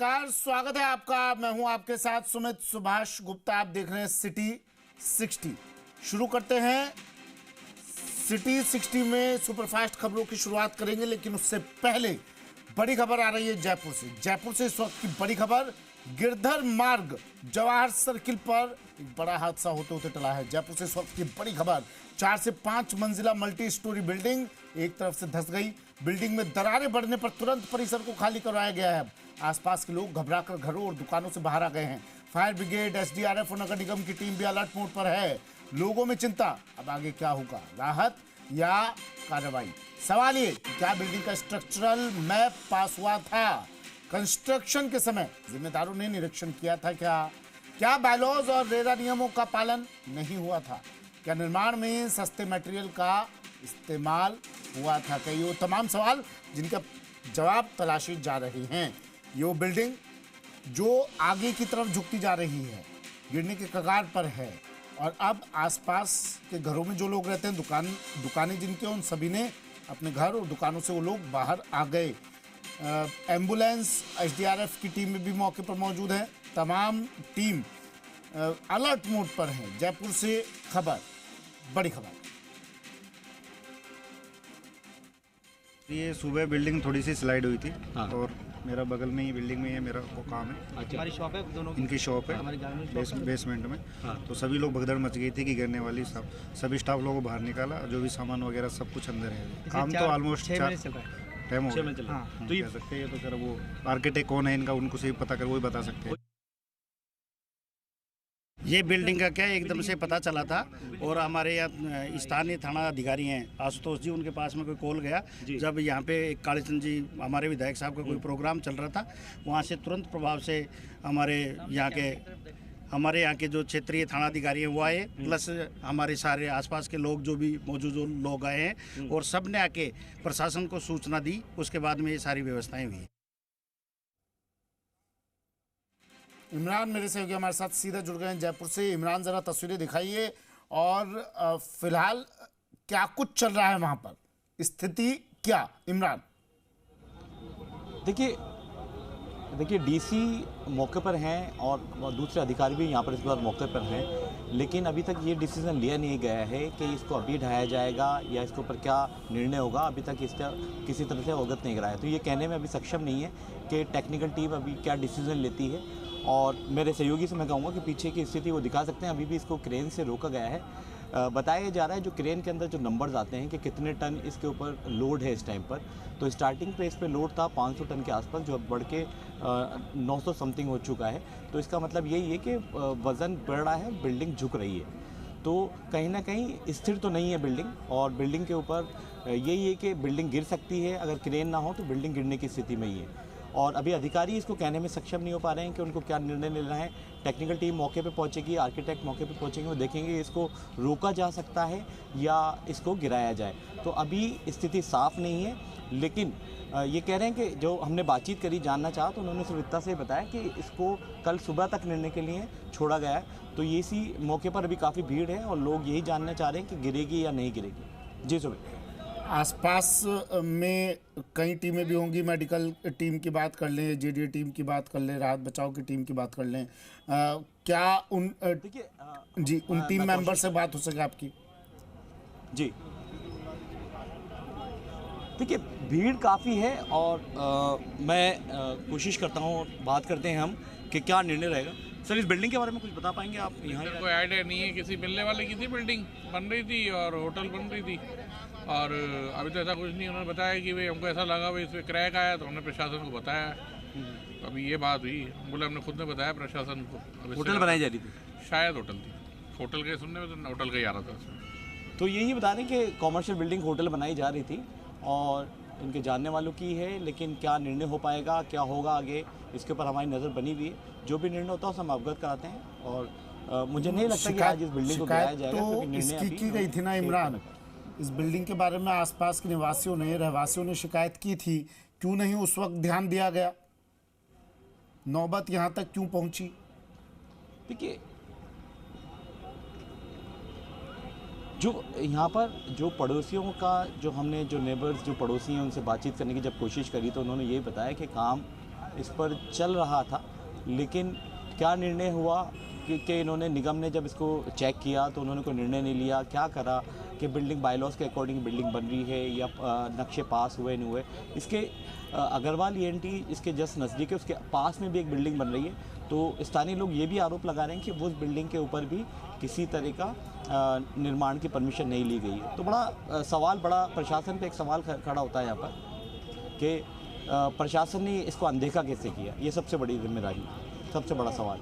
नमस्कार, स्वागत है आपका। मैं हूं आपके साथ सुमित सुभाष गुप्ता। आप देख रहे हैं सिटी 60। शुरू करते हैं सिटी 60 में सुपरफास्ट खबरों की शुरुआत करेंगे, लेकिन उससे पहले बड़ी खबर आ रही है जयपुर से। जयपुर से इस वक्त की बड़ी खबर, गिरधर मार्ग जवाहर सर्किल पर एक बड़ा हादसा होते होते टला है। जयपुर से इस वक्त की बड़ी खबर, 4 से 5 मंजिला मल्टी स्टोरी बिल्डिंग एक तरफ से धंस गई। बिल्डिंग में दरारें बढ़ने पर तुरंत परिसर को खाली करवाया गया है। आसपास के लोग घबराकर घरों और दुकानों से बाहर आ गए हैं। फायर ब्रिगेड, एसडीआरएफ और नगर निगम की टीम भी अलर्ट मोड पर है। लोगों में चिंता, अब आगे क्या होगा, राहत या कार्रवाई? सवाल ये कि क्या बिल्डिंग का स्ट्रक्चरल मैप पास हुआ था? कंस्ट्रक्शन के समय जिम्मेदारों ने निरीक्षण किया था क्या बायलॉज और रेरा नियमों का पालन नहीं हुआ था? क्या निर्माण में सस्ते मटेरियल का इस्तेमाल हुआ था? कई वो तमाम सवाल जिनका जवाब तलाशी जा रहे हैं। ये वो बिल्डिंग जो आगे की तरफ झुकती जा रही है, गिरने के कगार पर है, और अब आसपास के घरों में जो लोग रहते हैं, दुकानें जिनके, उन सभी ने अपने घर और दुकानों से वो लोग बाहर आ गए। एम्बुलेंस, एसडीआरएफ की टीम भी मौके पर मौजूद है। तमाम टीम अलर्ट मोड पर है। जयपुर से खबर, बड़ी खबर। ये सुबह बिल्डिंग थोड़ी सी स्लाइड हुई थी। हाँ। और मेरा बगल में ही बिल्डिंग में ये मेरा को काम है। अच्छा। हमारी शॉप है, दोनों इनकी शॉप है बेसमेंट में। हाँ। तो सभी लोग भगदड़ मच गई थी कि गिरने वाली। सभी स्टाफ लोगों को बाहर निकाला, जो भी सामान वगैरह सब कुछ अंदर है। काम तो ऑलमोस्ट 6 महीने चल रहा है, टाइम हो गया। हाँ। तो ये कह सकते हैं, तो सर वो आर्किटेक्ट कौन है इनका, उनको से पता कर वही बता सकते हैं। ये बिल्डिंग का क्या एकदम से पता चला था, और हमारे यहाँ स्थानीय थाना अधिकारी हैं आशुतोष जी, उनके पास में कोई कॉल गया जब यहाँ पे कालीचंद जी, हमारे विधायक साहब का कोई प्रोग्राम चल रहा था। वहाँ से तुरंत प्रभाव से हमारे यहाँ के जो क्षेत्रीय थाना अधिकारी हैं वो आए, प्लस हमारे सारे आसपास के लोग जो भी मौजूद लोग आए हैं, और सब ने आके प्रशासन को सूचना दी। उसके बाद में ये सारी व्यवस्थाएँ हुई। इमरान मेरे सहयोगी हमारे साथ सीधा जुड़ गए हैं जयपुर से। इमरान, जरा तस्वीरें दिखाइए, और फिलहाल क्या कुछ चल रहा है वहां पर, स्थिति क्या? इमरान, देखिए डीसी मौके पर हैं और दूसरे अधिकारी भी यहाँ पर इस बार मौके पर हैं, लेकिन अभी तक ये डिसीजन लिया नहीं गया है कि इसको अभी ढाया जाएगा या इसके ऊपर क्या निर्णय होगा। अभी तक इसका किसी तरह से अवगत नहीं कराया, तो ये कहने में अभी सक्षम नहीं है कि टेक्निकल टीम अभी क्या डिसीजन लेती है। और मेरे सहयोगी से मैं कहूँगा कि पीछे की स्थिति वो दिखा सकते हैं। अभी भी इसको क्रेन से रोका गया है। बताया जा रहा है जो क्रेन के अंदर जो नंबर्स आते हैं कि कितने टन इसके ऊपर लोड है इस टाइम पर, तो स्टार्टिंग पे इस पे लोड था 500 टन के आसपास, जो अब बढ़ के 900 समथिंग हो चुका है। तो इसका मतलब यही है कि वज़न बढ़ रहा है, बिल्डिंग झुक रही है। तो कहीं ना कहीं स्थिर तो नहीं है बिल्डिंग, और बिल्डिंग के ऊपर यही है कि बिल्डिंग गिर सकती है। अगर क्रेन ना हो तो बिल्डिंग गिरने की स्थिति में ही है, और अभी अधिकारी इसको कहने में सक्षम नहीं हो पा रहे हैं कि उनको क्या निर्णय लेना है। टेक्निकल टीम मौके पे पहुंचेगी, आर्किटेक्ट मौके पे पहुंचेंगे, वो देखेंगे इसको रोका जा सकता है या इसको गिराया जाए। तो अभी स्थिति साफ नहीं है, लेकिन ये कह रहे हैं कि जो हमने बातचीत करी, जानना चाहा, तो उन्होंने सिर्फ इतना से बताया कि इसको कल सुबह तक निर्णय के लिए छोड़ा गया है। तो ये इसी मौके पर अभी काफ़ी भीड़ है और लोग यही जानना चाह रहे हैं कि गिरेगी या नहीं गिरेगी। जी सुबह आसपास में कई टीमें भी होंगी। मेडिकल टीम की बात कर लें, जेडीए टीम की बात कर लें, राहत बचाव की टीम की बात कर लें, क्या उन उन टीम मेंबर से बात हो सके आपकी? जी देखिए, भीड़ काफ़ी है, और मैं कोशिश करता हूँ, बात करते हैं हम कि क्या निर्णय रहेगा। सर, इस बिल्डिंग के बारे में कुछ बता पाएंगे आप? यहाँ कोई आइडिया नहीं है, किसी मिलने वाले की थी, बिल्डिंग बन रही थी और होटल बन रही थी, और अभी तो ऐसा कुछ नहीं। उन्होंने बताया कि भाई हमको ऐसा लगा भाई इस पर क्रैक आया, तो हमने प्रशासन को बताया। अभी ये बात हुई, बोले हमने खुद ने बताया प्रशासन को। होटल बनाई जा रही थी, शायद होटल थी, होटल के सुनने में तो होटल का ही आ रहा था उसमें। तो यही बता रहे हैं कि कॉमर्शियल बिल्डिंग होटल बनाई जा रही थी और इनके जानने वालों की है, लेकिन क्या निर्णय हो पाएगा, क्या होगा आगे, इसके ऊपर हमारी नज़र बनी हुई है। जो भी निर्णय होता है उसे हम अवगत कराते हैं, और मुझे नहीं लगता कि आज इस बिल्डिंग को गिराया जाएगा। तो इसकी की गई थी ना इमरान, इस बिल्डिंग के बारे में आसपास के निवासियों ने, रहवासियों ने शिकायत की थी। क्यों नहीं उस वक्त ध्यान दिया गया? नौबत यहाँ तक क्यों पहुंची? देखिए, जो यहाँ पर जो पड़ोसियों का, जो हमने जो नेबर्स, जो पड़ोसी हैं, उनसे बातचीत करने की जब कोशिश करी, तो उन्होंने ये बताया कि काम इस पर चल रहा था, लेकिन क्या निर्णय हुआ कि इन्होंने निगम ने जब इसको चेक किया तो उन्होंने कोई निर्णय नहीं लिया, क्या करा कि बिल्डिंग बायलॉज के अकॉर्डिंग बिल्डिंग बन रही है या नक्शे पास हुए नहीं हुए। इसके अग्रवाल ENT इसके जस्ट नज़दीक है, उसके पास में भी एक बिल्डिंग बन रही है। तो स्थानीय लोग ये भी आरोप लगा रहे हैं कि उस बिल्डिंग के ऊपर भी किसी तरह का निर्माण की परमिशन नहीं ली गई है। तो बड़ा सवाल, बड़ा प्रशासन पे एक सवाल खड़ा होता है यहाँ पर कि प्रशासन ने इसको अनदेखा कैसे किया, ये सबसे बड़ी जिम्मेदारी, सबसे बड़ा सवाल।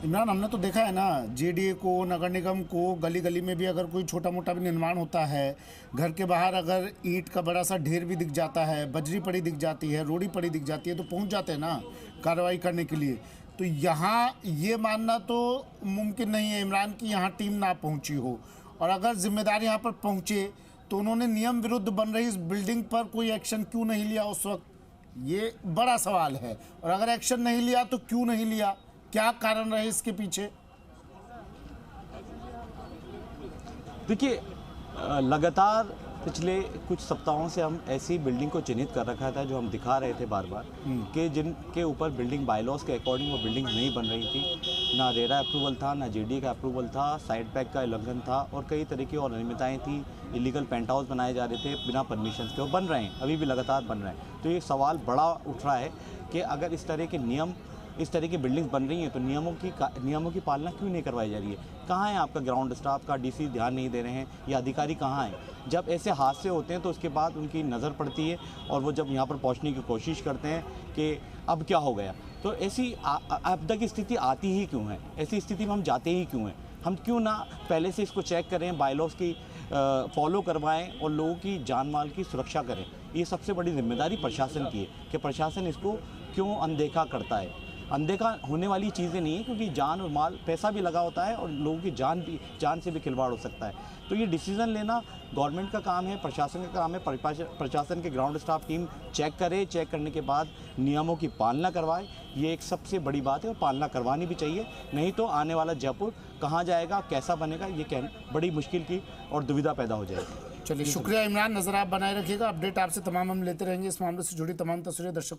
इमरान, हमने तो देखा है ना, JDA को, नगर निगम को, गली गली में भी अगर कोई छोटा मोटा भी निर्माण होता है, घर के बाहर अगर ईंट का बड़ा सा ढेर भी दिख जाता है, बजरी पड़ी दिख जाती है, रोड़ी पड़ी दिख जाती है, तो पहुंच जाते हैं ना कार्रवाई करने के लिए। तो यहाँ ये मानना तो मुमकिन नहीं है इमरान कि यहाँ टीम ना पहुँची हो, और अगर जिम्मेदार यहाँ पर पहुँचे तो उन्होंने नियम विरुद्ध बन रही इस बिल्डिंग पर कोई एक्शन क्यों नहीं लिया उस वक्त, ये बड़ा सवाल है। और अगर एक्शन नहीं लिया तो क्यों नहीं लिया, क्या कारण रहे इसके पीछे? देखिए, लगातार पिछले कुछ सप्ताहों से हम ऐसी बिल्डिंग को चिन्हित कर रखा था जो हम दिखा रहे थे बार बार कि जिनके ऊपर बिल्डिंग बायलॉज के अकॉर्डिंग वो बिल्डिंग नहीं बन रही थी, ना रेरा अप्रूवल था, ना JDA का अप्रूवल था, साइड बैक का उल्लंघन था और कई तरह की और अनियमितताएँ थी। इलीगल पेंट हाउस बनाए जा रहे थे बिना परमिशन के, वो बन रहे हैं, अभी भी लगातार बन रहे हैं। तो ये सवाल बड़ा उठ रहा है कि अगर इस तरह के नियम, इस तरह की बिल्डिंग्स बन रही हैं तो नियमों की पालना क्यों नहीं करवाई जा रही है? कहाँ है आपका ग्राउंड स्टाफ का, DC ध्यान नहीं दे रहे हैं, या अधिकारी कहाँ हैं? जब ऐसे हादसे होते हैं तो उसके बाद उनकी नज़र पड़ती है और वो जब यहाँ पर पहुँचने की कोशिश करते हैं कि अब क्या हो गया। तो ऐसी आपदा की स्थिति आती ही क्यों है? ऐसी स्थिति में हम जाते ही क्यों हैं? हम क्यों ना पहले से इसको चेक करें, बायलॉज की फॉलो करवाएं और लोगों की जान माल की सुरक्षा करें। ये सबसे बड़ी जिम्मेदारी प्रशासन की है कि प्रशासन इसको क्यों अनदेखा करता है। अनदेखा होने वाली चीज़ें नहीं है, क्योंकि जान और माल, पैसा भी लगा होता है और लोगों की जान से भी खिलवाड़ हो सकता है। तो ये डिसीज़न लेना गवर्नमेंट का काम है, प्रशासन का काम है। प्रशासन के ग्राउंड स्टाफ टीम चेक करे, चेक करने के बाद नियमों की पालना करवाए, ये एक सबसे बड़ी बात है और पालना करवानी भी चाहिए। नहीं तो आने वाला जयपुर कहाँ जाएगा, कैसा बनेगा, ये कहना बड़ी मुश्किल की और दुविधा पैदा हो जाएगी। चलिए, शुक्रिया इमरान, नजर आप बनाए रखिएगा, अपडेट आपसे तमाम हम लेते रहेंगे। इस मामले से जुड़ी तमाम तस्वीरें दर्शकों